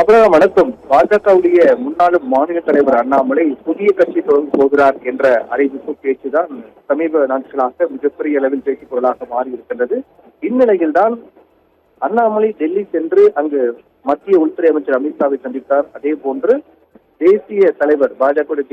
அப்புறம் வணக்கம். பாஜகவுடைய முன்னாள் மாநில தலைவர் அண்ணாமலை புதிய கட்சி தொடங்க போகிறார் என்ற அறிவிப்பு பேச்சுதான் சமீப நாட்களாக மிகப்பெரிய அளவில் பேச்சுப் பொருளாக மாறி இருக்கின்றது. இந்நிலையில் தான் அண்ணாமலை டெல்லி சென்று அங்கு மத்திய உள்துறை அமைச்சர் அமித்ஷாவை சந்தித்தார். அதே போன்று தேசிய தலைவர் பாஜகவுடைய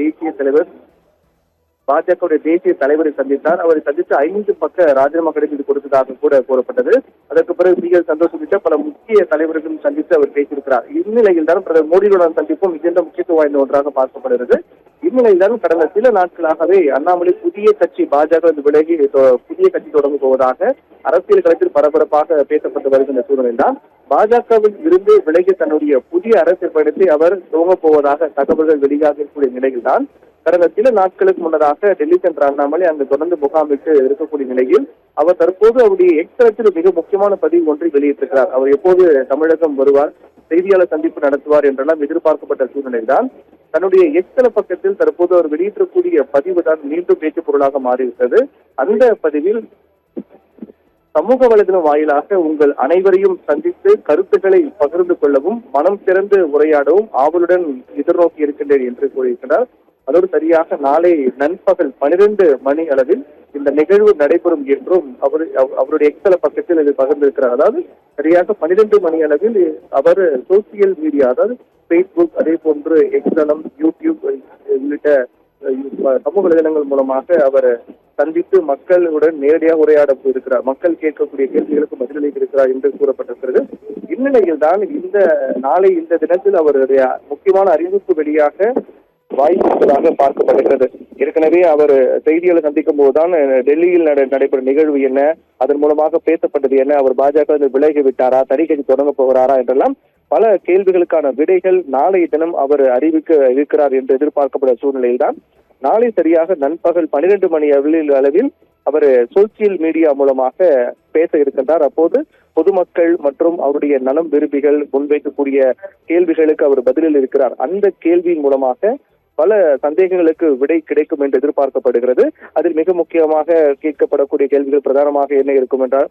தேசிய தலைவரை சந்தித்தார். அவரை சந்தித்து 5 பக்க ராஜினாமா கடிதம் கொடுத்ததாக கூட கூறப்பட்டது. அதற்கு பிறகு பிஎல் சந்தோஷ் உள்ளிட்ட பல முக்கிய தலைவர்களும் சந்தித்து அவர் பேசியிருக்கிறார். இந்நிலையில் தான் பிரதமர் மோடியுடன் சந்திப்பும் மிகுந்த முக்கியத்துவம் வாய்ந்த ஒன்றாக பார்க்கப்படுகிறது. இந்நிலையில் தான் கடந்த சில நாட்களாகவே அண்ணாமலை புதிய கட்சி பாஜக விலகி புதிய கட்சி தொடங்க போவதாக அரசியல் களத்தில் பரபரப்பாக பேசப்பட்டு வருகின்ற சூழ்நிலையில் தான் பாஜகவில் இருந்து விலகி தன்னுடைய புதிய அரசியல் பயணத்தை அவர் துவங்கப் போவதாக தகவல்கள் வெளியாக இருக்கக்கூடிய நிலையில் தான் கடந்த சில நாட்களுக்கு முன்னதாக டெல்லி சென்ற அண்ணாமலை அங்கு தொடர்ந்து முகாமிட்டு இருக்கக்கூடிய நிலையில் அவர் தற்போது அவருடைய எக்ஸ்தலத்தில் மிக முக்கியமான பதிவு ஒன்றை வெளியிட்டிருக்கிறார். அவர் எப்போது தமிழகம் வருவார், செய்தியாளர் சந்திப்பு நடத்துவார் என்றெல்லாம் எதிர்பார்க்கப்பட்ட சூழ்நிலைதான் தன்னுடைய எக்ஸ்தல பக்கத்தில் தற்போது அவர் வெளியிட்டக்கூடிய பதிவு தான் மீண்டும் பேச்சு பொருளாக மாறிவிட்டது. அந்த பதிவில் சமூக வலைதளம் வாயிலாக உங்கள் அனைவரையும் சந்தித்து கருத்துக்களை பகிர்ந்து கொள்ளவும் மனம் திறந்து உரையாடவும் ஆவலுடன் எதிர்நோக்கி இருக்கின்றேன் என்று கூறியிருக்கிறார். அதோடு சரியாக நாளை நண்பகல் 12 மணி அளவில் இந்த நிகழ்வு நடைபெறும் என்றும் அவருடைய எக்ஸ்தல பக்கத்தில் இது பகிர்ந்திருக்கிறார். அதாவது சரியாக 12 மணி அளவில் அவர் சோசியல் மீடியா, அதாவது பேஸ்புக், அதே போன்று எக்ஸ்தலம், யூடியூப் உள்ளிட்ட சமூக வலைதளங்கள் மூலமாக அவர் சந்தித்து மக்களுடன் நேரடியாக உரையாட போயிருக்கிறார். மக்கள் கேட்கக்கூடிய கேள்விகளுக்கு பதிலளிக்க இருக்கிறார் என்று கூறப்பட்டிருக்கிறது. இந்நிலையில் தான் இந்த தினத்தில் அவருடைய முக்கியமான அறிவிப்பு வெளியாக வாய்ப்பு இருப்பதாக பார்க்கப்படுகிறது. ஏற்கனவே அவர் செய்தியாளர் சந்திக்கும் போதுதான் டெல்லியில் நடைபெறும் நிகழ்வு என்ன, அதன் மூலமாக பேசப்பட்டது என்ன, அவர் பாஜக விலகி விட்டாரா, தனி கட்சி தொடங்க போகிறாரா என்றெல்லாம் பல கேள்விகளுக்கான விடைகள் நாளைய தினம் அவர் அறிவிக்க இருக்கிறார் என்று எதிர்பார்க்கப்பட்ட சூழ்நிலையில் தான் நாளை சரியாக நண்பகல் 12 மணி அளவில் அவர் சோசியல் மீடியா மூலமாக பேச இருக்கின்றார். அப்போது பொதுமக்கள் மற்றும் அவருடைய நலம் விரும்பிகள் முன்வைக்கக்கூடிய கேள்விகளுக்கு அவர் பதிலில் இருக்கிறார். அந்த கேள்வியின் மூலமாக பல சந்தேகங்களுக்கு விடை கிடைக்கும் என்று எதிர்பார்க்கப்படுகிறது. அதில் மிக முக்கியமாக கேட்கப்படக்கூடிய கேள்விகள் பிரதானமாக என்ன இருக்கும் என்றால்,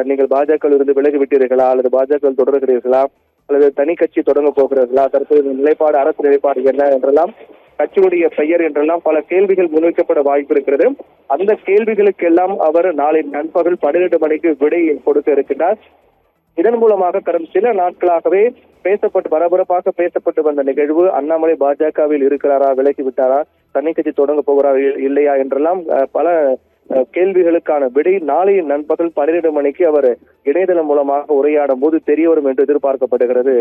நீங்கள் பாஜகவில் இருந்து விலகிவிட்டீர்களா, அல்லது பாஜகவில் தொடர்கிறீர்களா, அல்லது தனி கட்சி தொடங்க போகிறீர்களா, தற்போது நிலைப்பாடு, அரசு நிலைப்பாடு என்ன என்றெல்லாம், கட்சியுடைய பெயர் என்றெல்லாம் பல கேள்விகள் முன்வைக்கப்பட வாய்ப்பு இருக்கிறது. அந்த கேள்விகளுக்கெல்லாம் அவர் நாளை நண்பகல் 12 மணிக்கு விடை கொடுக்க இருக்கின்றார். இதன் மூலமாக கடந்த சில நாட்களாகவே பரபரப்பாக பேசப்பட்டு வந்த நிகழ்வு, அண்ணாமலை பாஜகவில் இருக்கிறாரா, விலகி விட்டாரா, தனி கட்சி தொடங்க போகிறாரா இல்லையா என்றெல்லாம் பல கேள்விகளுக்கான விடை நாளைய நண்பகல் 12 மணிக்கு அவர் இணையதளம் மூலமாக உரையாடும் போது தெரிய வரும் என்று எதிர்பார்க்கப்படுகிறது.